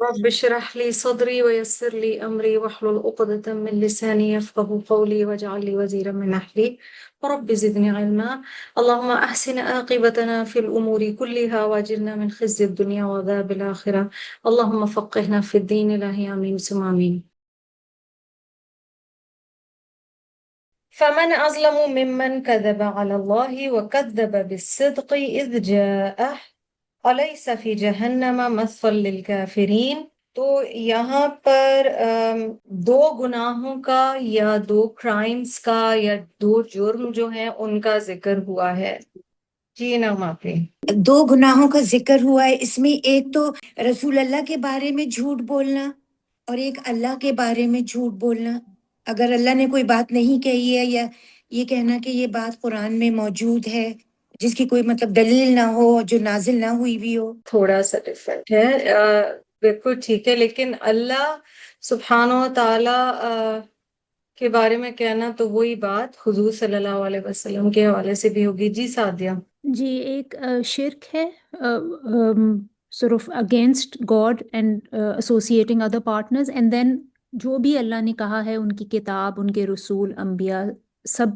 رب اشرح لي صدري ويسر لي أمري واحلل عقدة من لساني يفقه قولي واجعل لي وزيرا من أهلي رب زدني علما. اللهم أحسن عاقبتنا في الأمور كلها واجرنا من خزي الدنيا وعذاب الآخرة. اللهم فقهنا في الدين. إلهي آمين ثم آمين. فمن أظلم ممن كذب على الله وكذب بالصدق إذ جاءه أليس في جهنم مثوى للكافرين. تو یہاں پر دو گناہوں کا یا دو کرائمز کا یا دو جرم جو ہیں ان کا ذکر ہوا ہے. جی نا معافی. دو گناہوں کا ذکر ہوا ہے اس میں. ایک تو رسول اللہ کے بارے میں جھوٹ بولنا اور ایک اللہ کے بارے میں جھوٹ بولنا. اگر اللہ نے کوئی بات نہیں کہی ہے یا یہ کہنا کہ یہ بات قرآن میں موجود ہے جس کی کوئی مطلب دلیل نہ ہو جو نازل نہ ہوئی بھی ہو. تھوڑا سا ڈفرینٹ ہے. بالکل ٹھیک ہے، لیکن اللہ سبحانہ و تعالی کے بارے میں کہنا تو وہی بات حضور صلی اللہ علیہ وسلم کے حوالے سے بھی ہوگی. جی سعدیہ. جی ایک شرک ہے sort of against God and associating other partners, and then جو بھی اللہ نے کہا ہے ان کی کتاب، ان کے رسول، انبیاء سب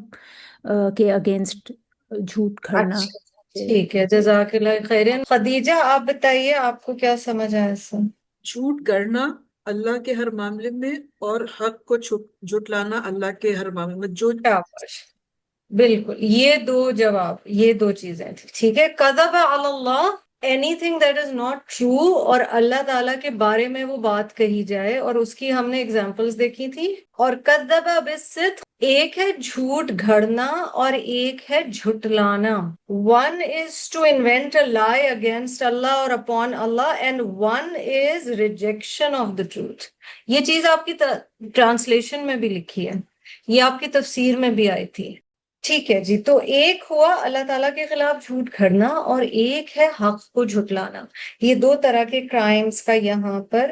کے اگینسٹ جھوٹ کھڑنا. اچھا ٹھیک ہے، جزاک اللہ خیر. خدیجہ آپ بتائیے آپ کو کیا سمجھ آیا اس سے؟ جھوٹ گڑنا اللہ کے ہر معاملے میں اور حق کو جھٹلانا اللہ کے ہر معاملے میں. جو شاباش، بالکل یہ دو جواب، یہ دو چیزیں تھی. ٹھیک ہے. کذب علی اللہ، anything that is not true, اور اللہ تعالیٰ کے بارے میں وہ بات کہی جائے، اور اس کی ہم نے اگزامپلس دیکھی تھی. اور کذب بالصدق، ایک ہے جھوٹ گھڑنا اور ایک ہے جھٹلانا. ون از ٹو انوینٹ اے لائی اگینسٹ اللہ اور upon Allah, and one is rejection of the truth. یہ چیز آپ کی ٹرانسلیشن میں بھی لکھی ہے، یہ آپ کی تفسیر میں بھی آئی تھی. ٹھیک ہے جی. تو ایک ہوا اللہ تعالیٰ کے خلاف جھوٹ گھڑنا اور ایک ہے حق کو جھٹلانا. یہ دو طرح کے کرائمز کا یہاں پر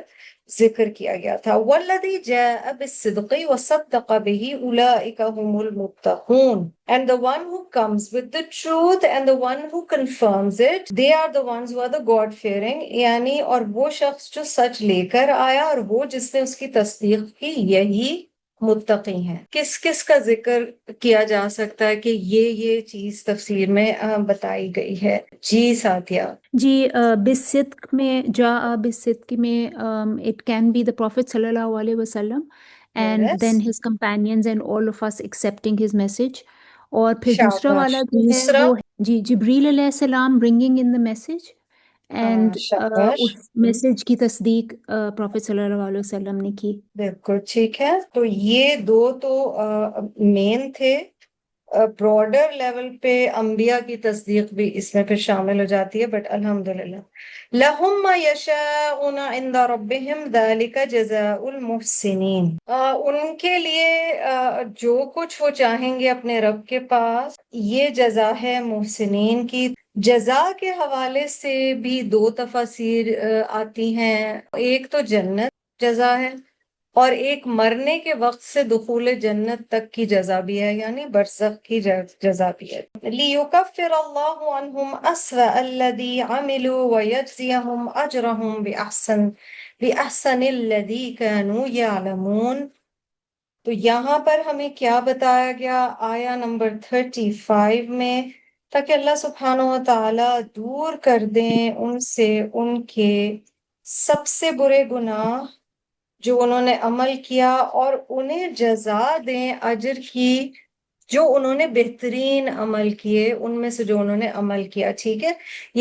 ذکر کیا گیا تھا. والذی جاء بالصدق وصدق به اولئک هم المتقون. And the one who comes with the truth and the one who confirms it, they are the ones who are the God fearing. یعنی اور وہ شخص جو سچ لے کر آیا اور وہ جس نے اس کی تصدیق کی، یہی متقی ہیں. کس کس کا ذکر کیا جا سکتا ہے کہ یہ چیز تفسیر میں بتائی گئی ہے؟ جی ساتھیہ. جی بالصدق میں بالصدق میں it can be the Prophet صلی اللہ علیہ وسلم and Yes. then his companions and all of us accepting his message. اور پھر دوسرا شاباش. والا جو ہے دوسرا وہ جی جبریل علیہ السلام bringing in the message and شاباش. اس میسج کی تصدیق Prophet صلی اللہ علیہ وسلم نے کی. بالکل ٹھیک ہے. تو یہ دو تو مین تھے. براڈر لیول پہ انبیاء کی تصدیق بھی اس میں پھر شامل ہو جاتی ہے، بٹ الحمدللہ. لہم ما یشاءون عند ربہم ذالک جزاء المحسنین. ان کے لیے جو کچھ وہ چاہیں گے اپنے رب کے پاس، یہ جزا ہے محسنین کی. جزا کے حوالے سے بھی دو تفاسیر آتی ہیں. ایک تو جنت جزا ہے، اور ایک مرنے کے وقت سے دخول جنت تک کی جزا بھی ہے، یعنی برزخ کی جزا بھی ہے. لِيُكَفِّرَ اللَّهُ عَنْهُمْ أَسْوَأَ الَّذِي عَمِلُوا وَيَجْزِيَهُمْ أَجْرَهُمْ بِأَحْسَنِ الَّذِي كَانُوا يَعْلَمُونَ. تو یہاں پر ہمیں کیا بتایا گیا آیا نمبر 35 میں، تاکہ اللہ سبحانہ و تعالی دور کر دیں ان سے ان کے سب سے برے گناہ جو انہوں نے عمل کیا، اور انہیں جزا دیں اجر کی جو انہوں نے بہترین عمل کیے، ان میں سے جو انہوں نے عمل کیا. ٹھیک ہے.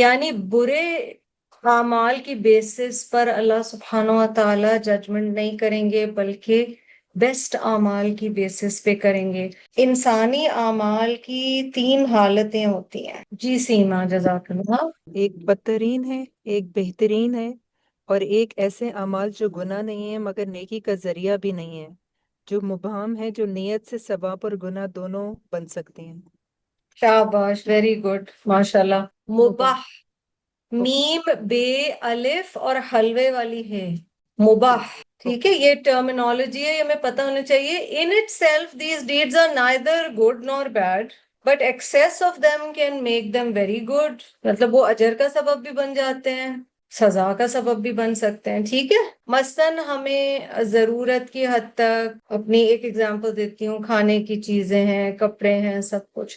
یعنی برے اعمال کی بیسس پر اللہ سبحانہ و تعالی ججمنٹ نہیں کریں گے، بلکہ بیسٹ اعمال کی بیسس پہ کریں گے. انسانی اعمال کی 3 حالتیں ہوتی ہیں. جی سیما جزاک اللہ. ایک بدترین ہے، ایک بہترین ہے، اور ایک ایسے اعمال جو گناہ نہیں ہے مگر نیکی کا ذریعہ بھی نہیں ہے، جو مبہم ہے، جو نیت سے ثواب اور گناہ دونوں بن سکتے ہیں. شاباش، ویری گڈ، ماشاءاللہ. مباح، میم بے الف اور حلوے والی ہے. مباح. ٹھیک ہے. یہ ٹرمینالوجی ہے، یہ ہمیں پتہ ہونا چاہیے. In itself these deeds are neither good nor bad, but excess of them can make them very good. مطلب وہ اجر کا سبب بھی بن جاتے ہیں، سزا کا سبب بھی بن سکتے ہیں. ٹھیک ہے، مثلاً ہمیں ضرورت کی حد تک، اپنی ایک ایگزامپل دیتی ہوں، کھانے کی چیزیں ہیں، کپڑے ہیں، سب کچھ.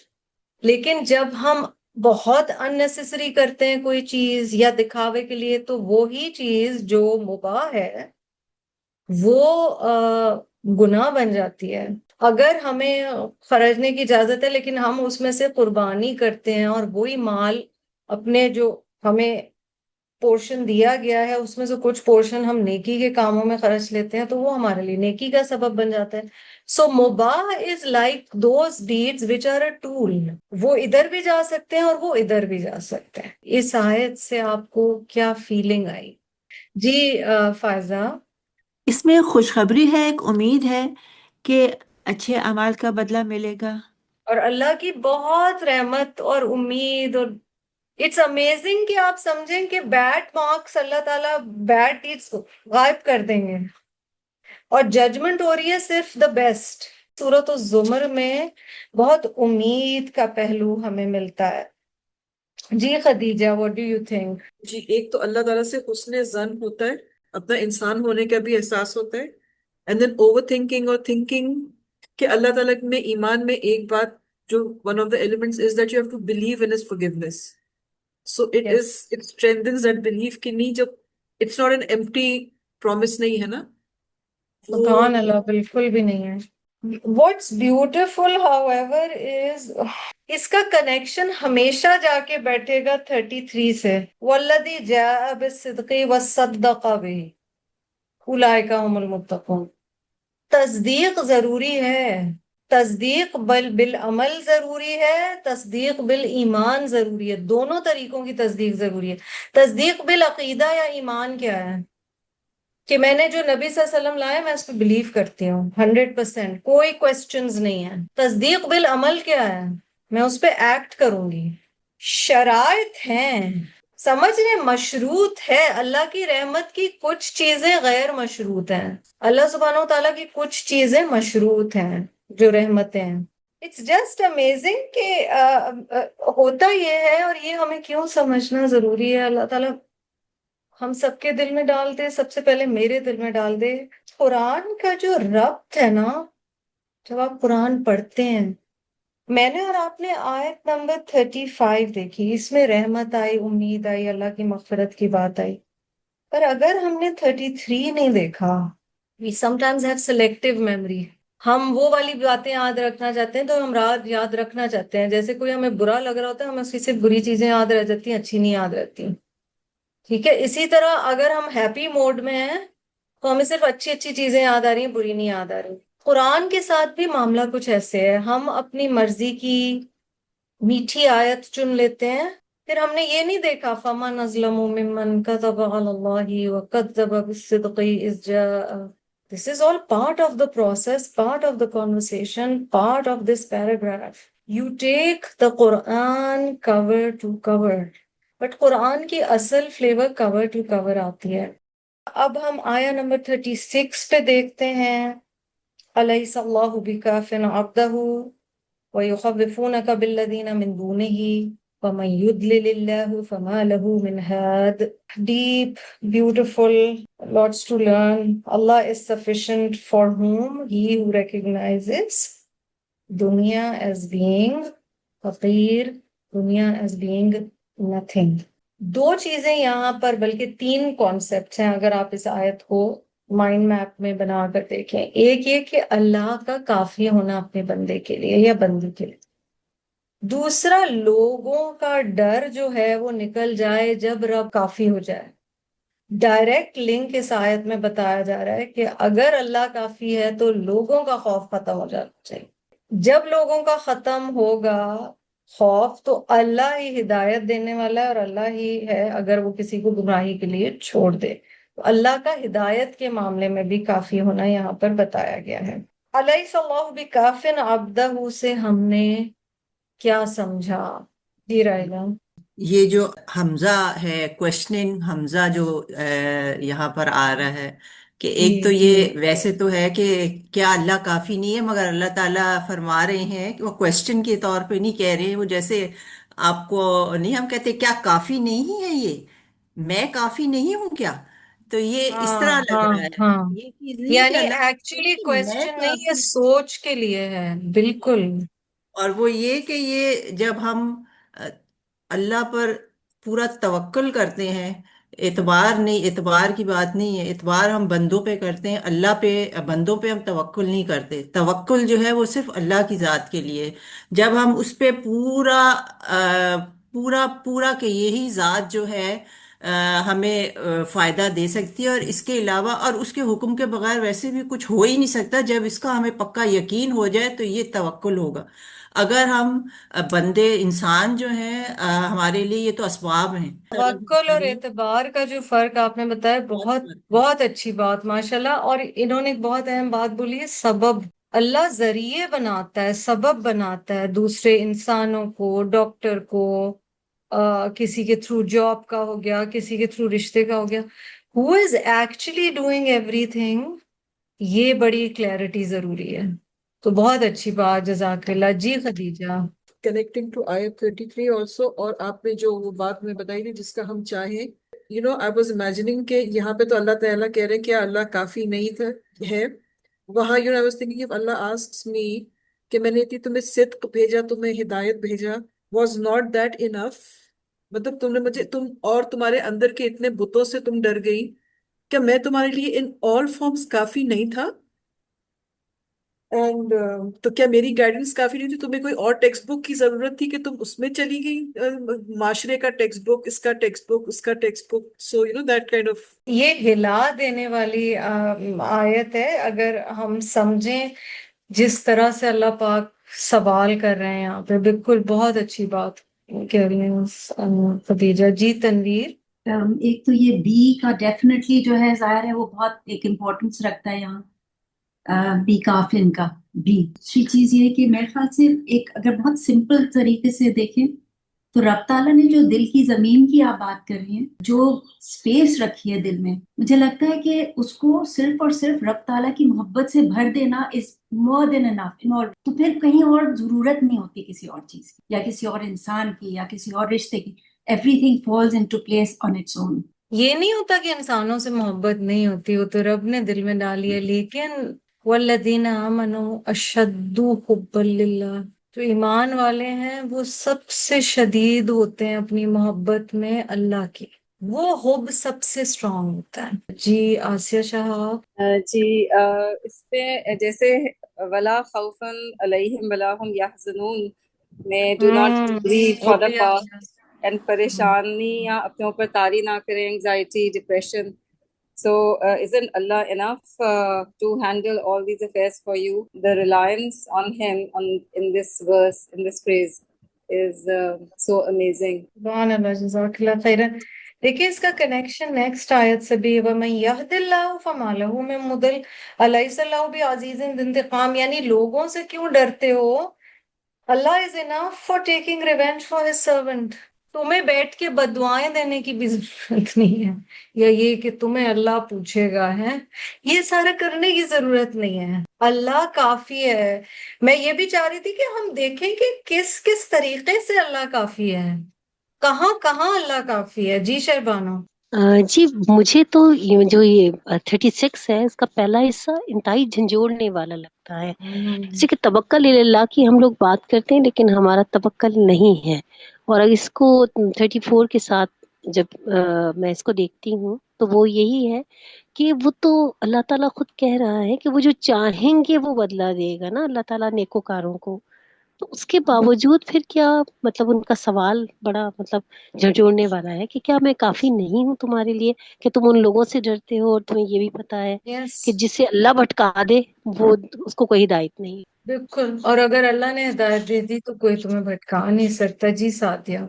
لیکن جب ہم بہت اننیسیسری کرتے ہیں کوئی چیز یا دکھاوے کے لیے، تو وہی چیز جو مباح ہے وہ گناہ بن جاتی ہے. اگر ہمیں خرچنے کی اجازت ہے لیکن ہم اس میں سے قربانی کرتے ہیں، اور وہی مال اپنے جو ہمیں پورشن دیا گیا ہے اس میں سے کچھ پورشن ہم نیکی کے کاموں میں خرچ لیتے ہیں، تو وہ ہمارے لیے نیکی کا سبب بن جاتا ہے. سو مباح is like those deeds which are a tool. وہ ادھر بھی جا سکتے ہیں اور وہ ادھر بھی جا سکتے ہیں. اس آیت سے آپ کو کیا فیلنگ آئی؟ جی فائزہ. اس میں خوشخبری ہے، ایک امید ہے کہ اچھے اعمال کا بدلہ ملے گا. اور اللہ کی بہت رحمت اور امید، اور اٹس امیزنگ کہ آپ سمجھیں کہ بیڈ مارکس اللہ تعالیٰ، بیڈ ڈیڈس غائب کر دیں گے، اور ججمنٹ ہو رہی ہے صرف دا بیسٹ. سورۃ الزمر میں بہت امید کا پہلو ہمیں ملتا ہے. جی Khadija, what do you think؟ جی، ایک تو اللہ تعالیٰ سے حسن ظن ہوتا ہے، اپنا انسان ہونے کا بھی احساس ہوتا ہے. اینڈ دین اوور تھنکنگ اور تھنکنگ کہ اللہ تعالیٰ میں ایمان میں ایک بات جو one of the elements is that you have to believe in his forgiveness. So Yes. it strengthens that belief کہ نہیں، جب it's not an empty promise نہیں ہے نا سبحان وہ. اللہ، بالکل بھی نہیں ہے. What's beautiful however is اس کا کنیکشن ہمیشہ جا کے بیٹھے گا 33 سے، والذی جاء بالصدق وصدق بہ اولئک هم المتقون. تصدیق ضروری ہے، تصدیق بالعمل ضروری ہے، تصدیق بالایمان ضروری ہے. دونوں طریقوں کی تصدیق ضروری ہے. تصدیق بالعقیدہ یا ایمان کیا ہے؟ کہ میں نے جو نبی صلی اللہ علیہ وسلم لائے میں اس پہ بلیو کرتی ہوں 100%، کوئی کوسچنز نہیں ہے. تصدیق بالعمل کیا ہے؟ میں اس پہ ایکٹ کروں گی. شرائط ہیں، سمجھ رہے، مشروط ہے. اللہ کی رحمت کی کچھ چیزیں غیر مشروط ہیں، اللہ سبحانہ و تعالیٰ کی کچھ چیزیں مشروط ہیں جو رحمتیں ہیں. اٹس جسٹ امیزنگ کہ ہوتا یہ ہے، اور یہ ہمیں کیوں سمجھنا ضروری ہے. اللہ تعالیٰ ہم سب کے دل میں ڈال دے، سب سے پہلے میرے دل میں ڈال دے. قرآن کا جو ربط ہے نا، جب آپ قرآن پڑھتے ہیں، میں نے اور آپ نے آیت نمبر 35 دیکھی، اس میں رحمت آئی، امید آئی، اللہ کی مغفرت کی بات آئی. پر اگر ہم نے 33 نہیں دیکھا، we sometimes have selective memory. ہم وہ والی باتیں یاد رکھنا چاہتے ہیں تو ہم رات یاد رکھنا چاہتے ہیں. جیسے کوئی ہمیں برا لگ رہا ہوتا ہے، ہمیں اس کی صرف بری چیزیں یاد رہ جاتی ہیں، اچھی نہیں یاد رہتی. ٹھیک ہے، اسی طرح اگر ہم ہیپی موڈ میں ہیں تو ہمیں صرف اچھی اچھی چیزیں یاد آ رہی ہیں، بری نہیں یاد آ رہی. قرآن کے ساتھ بھی معاملہ کچھ ایسے ہے. ہم اپنی مرضی کی میٹھی آیت چن لیتے ہیں، پھر ہم نے یہ نہیں دیکھا فَمَنْ أَظْلَمُ مِمَّنْ كَذَبَ عَلَى اللَّهِ وَكَذَّبَ بِالصِّدْقِ إِذْ جَاءَهُ. This is all part of the process, part of the conversation, part of this paragraph. You take the Quran cover to cover. But قرآن کی اصل فلیور کور ٹو کور آتی ہے. اب ہم آیا نمبر 36 پہ دیکھتے ہیں. الیس اللہ بکاف عبدہ ویخوفونک بالذین من دونہ ومن یضلل اللہ فما لہ من ہاد. Deep, beautiful, lots to learn. Allah is sufficient for whom? He who recognizes dunya as being فقیر, دنیا as being nothing. دو چیزیں یہاں پر، بلکہ تین کانسیپٹس ہیں اگر آپ اس آیت کو مائنڈ میپ میں بنا کر دیکھیں. ایک یہ کہ اللہ کا کافی ہونا اپنے بندے کے لیے یا بندی کے لیے. دوسرا، لوگوں کا ڈر جو ہے وہ نکل جائے جب رب کافی ہو جائے. ڈائریکٹ لنک اس آیت میں بتایا جا رہا ہے کہ اگر اللہ کافی ہے تو لوگوں کا خوف ختم ہو جانا چاہیے. جب لوگوں کا ختم ہوگا خوف تو اللہ ہی ہدایت دینے والا ہے، اور اللہ ہی ہے اگر وہ کسی کو گمراہی کے لیے چھوڑ دے. تو اللہ کا ہدایت کے معاملے میں بھی کافی ہونا یہاں پر بتایا گیا ہے. الیس اللہ بکاف عبدہ سے ہم نے کیا سمجھا؟ جی رائلہ. یہ جو حمزہ ہے، کوشچننگ حمزہ جو یہاں پر آ رہا ہے، کہ ایک تو یہ ویسے تو ہے کہ کیا اللہ کافی نہیں ہے، مگر اللہ تعالیٰ فرما رہے ہیں کہ وہ کوشچن کے طور پہ نہیں کہہ رہے. وہ جیسے آپ کو نہیں ہم کہتے کیا کافی نہیں ہے یہ، میں کافی نہیں ہوں کیا؟ تو یہ اس طرح ہاں لگ ہاں رہا ہے، ہاں، یہ چیز نہیں ہے کہ یعنی اللہ ایکچولی کہ میں کوشچن نہیں، یہ کافی، سوچ کے لیے ہے، بالکل۔ اور وہ یہ کہ یہ جب ہم آ، اللہ پر پورا توکل کرتے ہیں، اعتبار نہیں، اعتبار کی بات نہیں ہے، اعتبار ہم بندوں پہ کرتے ہیں، اللہ پہ، بندوں پہ ہم توکل نہیں کرتے، توکل جو ہے وہ صرف اللہ کی ذات کے لیے ہے۔ جب ہم اس پہ پورا پورا پورا کہ یہی ذات جو ہے ہمیں فائدہ دے سکتی ہے، اور اس کے علاوہ اور اس کے حکم کے بغیر ویسے بھی کچھ ہو ہی نہیں سکتا، جب اس کا ہمیں پکا یقین ہو جائے تو یہ توکل ہوگا۔ اگر ہم بندے انسان جو ہیں ہمارے لیے یہ تو اسباب ہیں، توکل اور اعتبار کا جو فرق آپ نے بتایا، بہت بہت اچھی بات، ماشاءاللہ۔ اور انہوں نے ایک بہت اہم بات بولی ہے، سبب۔ اللہ ذریعے بناتا ہے، سبب بناتا ہے دوسرے انسانوں کو، ڈاکٹر کو، کسی کے تھرو جاب کا ہو گیا، کسی کے تھرو رشتے کا ہو گیا۔ Who is actually doing everything, یہ بڑی کلیئرٹی ضروری ہے۔ تو بہت اچھی بات، جزاک اللہ جی خدیجہ۔ کنیکٹنگ ٹو آیت 33 آلسو، اور آپ نے جو وہ بات میں بتائی تھی جس کا ہم چاہیں، آئی واز امیجننگ کہ یہاں پہ تو اللہ تعالیٰ کہہ رہے ہیں کہ اللہ کافی نہیں تھا ہے، وہاں I was thinking if Allah asks me کہ میں نے تمہیں صدق بھیجا، تمہیں ہدایت بھیجا، was not that enough؟ مطلب تم نے مجھے، تم اور تمہارے اندر کے اتنے بتوں سے تم ڈر گئی، کیا میں تمہارے لیے ان all forms کافی نہیں تھا؟ اینڈ تو کیا میری گائیڈنس کافی نہیں تھی؟ تمہیں کوئی اور ٹیکسٹ بک کی ضرورت تھی کہ تم اس میں چلی گئی؟ معاشرے کا ٹیکسٹ بک، اس کا ٹیکسٹ بک، اس کا text book, so that kind of. یہ ہلا دینے والی آیت ہے، اگر ہم سمجھیں جس طرح سے اللہ پاک سوال کر رہے ہیں یہاں پہ۔ بالکل بہت اچھی بات کہہ رہی ہیں خدیجہ جی۔ تنویر؟ ایک تو یہ بی کا ڈیفینیٹلی جو ہے ظاہر ہے وہ بہت ایک امپورٹنس رکھتا ہے یہاں، بی کافن کا بی۔ دوسری چیز یہ ہے کہ میرے خیال سے ایک اگر بہت سمپل طریقے سے دیکھیں تو رب تعالیٰ نے جو دل کی زمین کی آپ بات کر رہی ہیں، جو سپیس رکھی ہے دل میں، مجھے لگتا ہے کہ اس کو صرف اور صرف رب تعالیٰ کی محبت سے بھر دینا is more than enough۔ تو پھر کہیں اور ضرورت نہیں ہوتی کسی اور چیز کی، یا کسی اور انسان کی، یا کسی اور رشتے کی۔ everything falls into place on its own۔ یہ نہیں ہوتا کہ انسانوں سے محبت نہیں ہوتی، وہ تو رب نے دل میں ڈالی ہے، لیکن والذین آمنوا اشد حبا للہ، جو ایمان والے ہیں وہ سب سے شدید ہوتے ہیں اپنی محبت میں اللہ کی، وہ حب سب سے اسٹرانگ ہوتا ہے۔ جی آسیہ شہاب؟ جی اس پہ جیسے ولا خوفا علیہم ولا هم یحزنون میں do not grieve for the past, and پریشانیاں اپنے اوپر طاری نہ کریں، anxiety, depression. So isn't Allah enough to handle all these affairs for you? The reliance on Him in this verse, in this phrase, is so amazing. سبحان اللہ، جزاک اللہ خیرن۔ دیکھیں اس کا کنیکشن نیکسٹ آیت سے بھی ہے، وَمَن يَهْدِ اللَّهُ فَمَا لَهُ مِن مُضِلٍّ أَلَيْسَ اللَّهُ بِعَزِيزٍ ذِي انتقام، یعنی لوگوں سے کیوں ڈرتے ہو؟ اللہ is enough for taking revenge for his servant. تمہیں بیٹھ کے بددعائیں دینے کی بھی ضرورت نہیں ہے، یا یہ کہ تمہیں اللہ پوچھے گا ہے، یہ سارا کرنے کی ضرورت نہیں ہے، اللہ کافی ہے۔ میں یہ بھی چاہ رہی تھی کہ ہم دیکھیں کہ کس کس طریقے سے اللہ کافی ہے، کہاں کہاں اللہ کافی ہے۔ جی شہبانو؟ جی مجھے تو جو یہ 36 ہے اس کا پہلا حصہ انتہائی جھنجھوڑنے والا لگتا ہے، جیسے کہ توکل اللہ کی ہم لوگ بات کرتے ہیں لیکن ہمارا توکل نہیں ہے، اور اگر اس کو 34 کے ساتھ جب میں اس کو دیکھتی ہوں تو وہ یہی ہے کہ وہ تو اللہ تعالیٰ خود کہہ رہا ہے کہ وہ جو چاہیں گے وہ بدلا دے گا نا اللہ تعالیٰ نیکوکاروں کو، تو اس کے باوجود پھر کیا مطلب ان کا سوال بڑا مطلب جھنجھوڑنے والا ہے کہ کیا میں کافی نہیں ہوں تمہارے لیے، کہ تم ان لوگوں سے ڈرتے ہو اور تمہیں یہ بھی پتا ہے یس، کہ جسے اللہ بھٹکا دے وہ اس کو کوئی ہدایت نہیں۔ بالکل، اور اگر اللہ نے ہدایت دے دی تو کوئی تمہیں بھٹکا نہیں سکتا۔ جی سعدیہ؟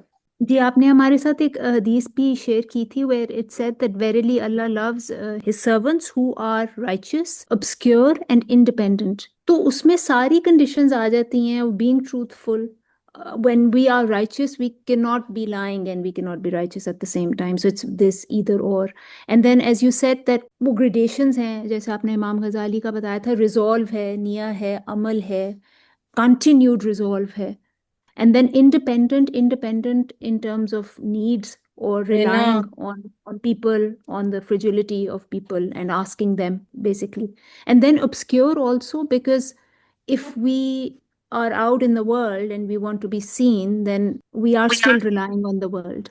جی آپ نے ہمارے ساتھ ایک حدیث بھی شیئر کی تھی where it said that verily Allah loves his servants who are righteous, obscure and independent. تو اس میں ساری conditions آ جاتی ہیں، being truthful. When we are righteous, we cannot be lying and we cannot be righteous at the same time. So it's this either or. And then as you said that وہ gradations ہیں، جیسے آپ نے امام غزالی کا بتایا تھا، resolve ہے، نیہ ہے، عمل ہے، continued resolve ہے. And then independent in terms of needs or relying on people, on the fragility of people and asking them basically. And then obscure also, because if we are out in the world and we want to be seen, then we are still relying on the world.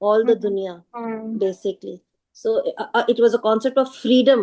all the dunya basically. So it was a concept of freedom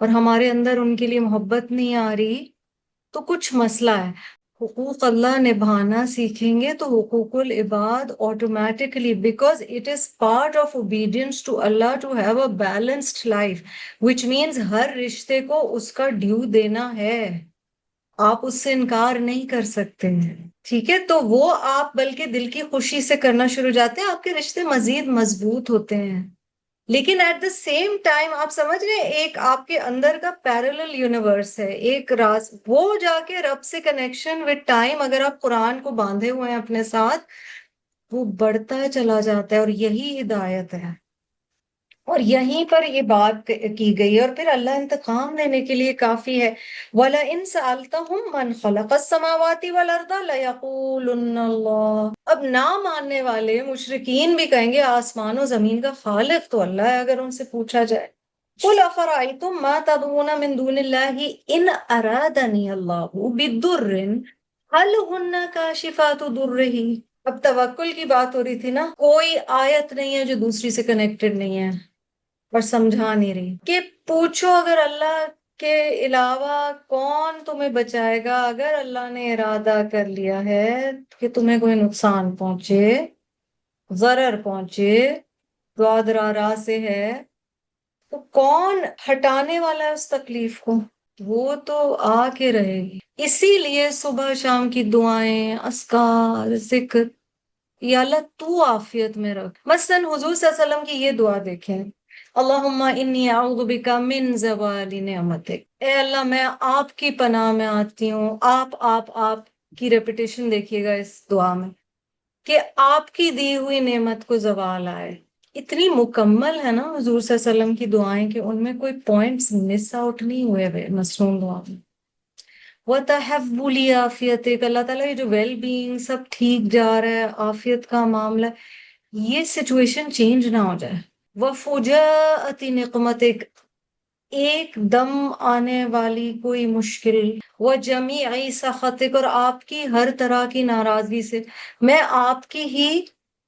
اور ہمارے اندر ان کے لیے محبت نہیں آ رہی تو کچھ مسئلہ ہے. حقوق اللہ نبھانا سیکھیں گے تو حقوق العباد automatically, because it is part of obedience to Allah to have a balanced life, which means ہر رشتے کو اس کا ڈیو دینا ہے. آپ اس سے انکار نہیں کر سکتے ہیں. ٹھیک ہے، تو وہ آپ بلکہ دل کی خوشی سے کرنا شروع ہو جاتے ہیں، آپ کے رشتے مزید مضبوط ہوتے ہیں. لیکن ایٹ دا سیم ٹائم آپ سمجھ رہے ہیں ایک آپ کے اندر کا پیرلل یونیورس ہے، ایک راز وہ جا کے رب سے کنیکشن وتھ ٹائم، اگر آپ قرآن کو باندھے ہوئے ہیں اپنے ساتھ، وہ بڑھتا چلا جاتا ہے، اور یہی ہدایت ہے. اور یہیں پر یہ بات کی گئی ہے. اور پھر اللہ انتقام لینے کے لیے کافی ہے. وَلَئِن سَأَلْتَهُم مَّنْ خَلَقَ السَّمَاوَاتِ وَالْأَرْضَ لَيَقُولُنَّ اللَّهُ. اب نہ ماننے والے مشرکین بھی کہیں گے آسمان و زمین کا خالق تو اللہ ہے اگر ان سے پوچھا جائے. قُلْ أَفَرَأَيْتُم مَّا تَدْعُونَ مِن دُونِ اللَّهِ إِنْ أَرَادَنِيَ اللَّهُ بِضُرٍّ هَلْ هُنَّ كَاشِفَاتُ ضُرِّهِ. اب توکل کی بات ہو رہی تھی نا، کوئی آیت نہیں ہے جو دوسری سے کنیکٹڈ نہیں ہے اور سمجھا نہیں رہی کہ پوچھو اگر اللہ کے علاوہ کون تمہیں بچائے گا، اگر اللہ نے ارادہ کر لیا ہے کہ تمہیں کوئی نقصان پہنچے، ضرر پہنچے، دعا سے ہے، تو کون ہٹانے والا ہے اس تکلیف کو؟ وہ تو آ کے رہے گی. اسی لیے صبح شام کی دعائیں، اذکار، ذکر، یا اللہ تو عافیت میں رکھ. مثلاً حضور صلی اللہ علیہ وسلم کی یہ دعا دیکھیں، اللہم انی اعوذ بک من زوال نعمتک. اے اللہ میں آپ کی پناہ میں آتی ہوں. آپ کی ریپیٹیشن دیکھیے گا اس دعا میں، کہ آپ کی دی ہوئی نعمت کو زوال آئے. اتنی مکمل ہے نا حضور صلی اللہ علیہ وسلم کی دعائیں کہ ان میں کوئی پوائنٹس مس آؤٹ نہیں ہوئے مصنون دعا میں. وَتَحَفُّ لِعَافِيَتِكَ. اللہ تعالیٰ یہ جو ویل بینگ سب ٹھیک جا رہا ہے، عافیت کا معاملہ، یہ سچویشن چینج نہ ہو جائے. وَفُجَاءَةِ نِقْمَتِكَ. ایک دم آنے والی کوئی مشکل. وَجَمِيعِ سَخَطِكَ. اور آپ کی ہر طرح کی ناراضگی سے میں آپ کی ہی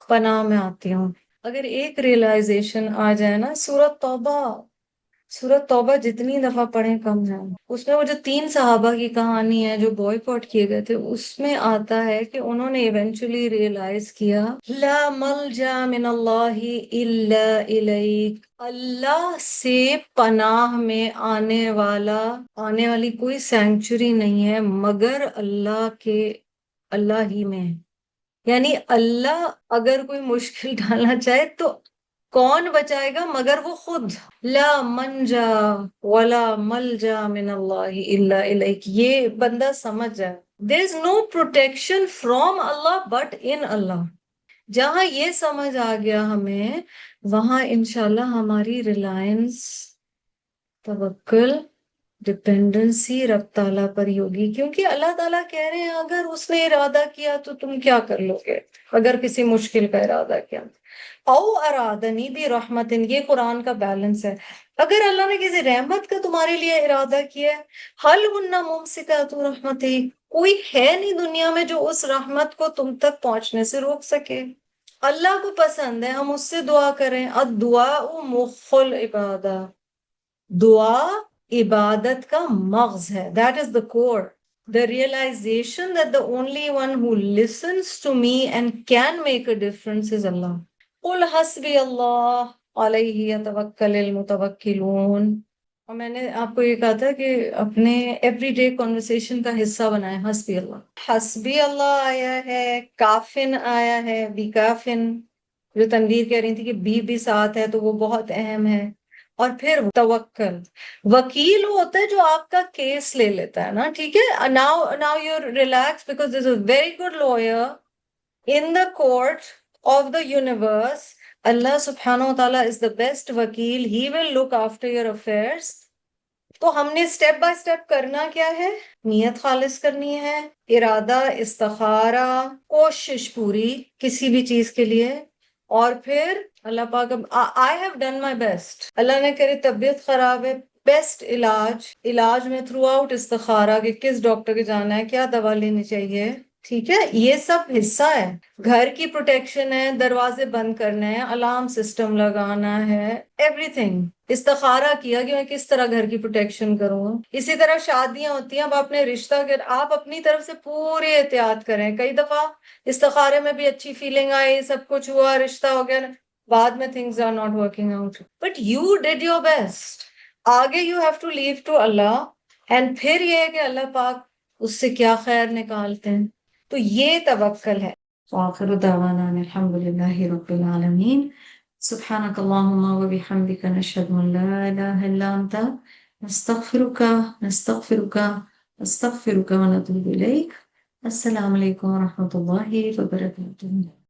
پناہ میں آتی ہوں. اگر ایک ریئلائزیشن آ جائے نا، سورت توبہ جتنی دفعہ پڑھیں کم ہے. اس میں وہ جو 3 صحابہ کی کہانی ہے جو بوائے کاٹ کیے گئے تھے، اس میں آتا ہے کہ انہوں نے ایونچولی ریئلائز کیا لا ملجا من اللہ الا الیک. اللہ سے پناہ میں آنے والی کوئی سینکچری نہیں ہے مگر اللہ ہی میں. یعنی اللہ اگر کوئی مشکل ڈالنا چاہے تو کون بچائے گا مگر وہ خود. لا منجا ولا ملجا من اللہ الا الیک. یہ بندہ سمجھ جائے there is no protection from Allah but in Allah. جہاں یہ سمجھ آ گیا ہمیں، وہاں انشاءاللہ ہماری ریلائنس، توکل، ڈپینڈنسی رب تعالیٰ پر ہی ہوگی. کیونکہ اللہ تعالیٰ کہہ رہے ہیں اگر اس نے ارادہ کیا تو تم کیا کر لو گے؟ اگر کسی مشکل کا ارادہ کیا، او ارادنی بھی رحمتن. یہ قرآن کا بیلنس ہے. اگر اللہ نے کسی رحمت کا تمہارے لیے ارادہ کیا ہے، حل ہن ممسکات رحمتی. کوئی ہے نہیں دنیا میں جو اس رحمت کو تم تک پہنچنے سے روک سکے. اللہ کو پسند ہے ہم اس سے دعا کریں. الدعاء مخ العبادہ. دعا عبادت کا مغز ہے. That is the core. The realization that the only one who listens to me and can make a difference is Allah. قُلْ حَسْبِيَ اللَّهُ عَلَيْهِ يَتَوَكَّلِ الْمُتَوَكِّلُونَ. اور میں نے آپ کو یہ کہا تھا کہ اپنے ایوری ڈے کنورسیشن کا حصہ بنائیں حسبی اللہ. حسبی اللہ آیا ہے، کافن آیا ہے، بی کافن، جو تنویر کہہ رہی تھی کہ بھی ساتھ ہے تو وہ بہت اہم ہے. اور پھر توکل، وکیل وہ ہوتا ہے جو آپ کا کیس لے لیتا ہے نا. ٹھیک ہے، now you're relaxed because there's a very good lawyer in the court of the universe. Allah subhanahu wa ta'ala is the best وکیل. He will look after your affairs. تو ہم نے سٹیپ بائی سٹیپ کرنا کیا ہے؟ نیت خالص کرنی ہے، ارادہ، استخارہ، کوشش پوری کسی بھی چیز کے لیے. اور پھر اللہ پاک I have done my best. اللہ نے کرے طبیعت خراب ہے، بیسٹ علاج میں تھرو آؤٹ استخارہ کہ کس ڈاکٹر کے جانا ہے، کیا دوا لینی چاہیے. ٹھیک ہے، یہ سب حصہ ہے. گھر کی پروٹیکشن ہے، دروازے بند کرنے ہیں، الارم سسٹم لگانا ہے، ایوری تھنگ. استخارہ کیا کہ میں کس طرح گھر کی پروٹیکشن کروں گا. اسی طرح شادیاں ہوتی ہیں، اب آپ نے رشتہ آپ اپنی طرف سے پوری احتیاط کریں. کئی دفعہ استخارے میں بھی اچھی فیلنگ آئی، سب کچھ ہوا، رشتہ ہو گیا، بعد میں things are not working out. But you did your best. آگے you have to leave to Allah. And پھر یہ ہے کہ اللہ پاک اس سے کیا خیر نکالتے ہیں. تو یہ توکل ہے. وآخر دعوانا الحمد للہ رب العالمین. سبحانك اللهم وبحمدك نشهد أن لا إله إلا أنت نستغفرك ونتوب إليك. السلام عليكم ورحمة الله وبركاته.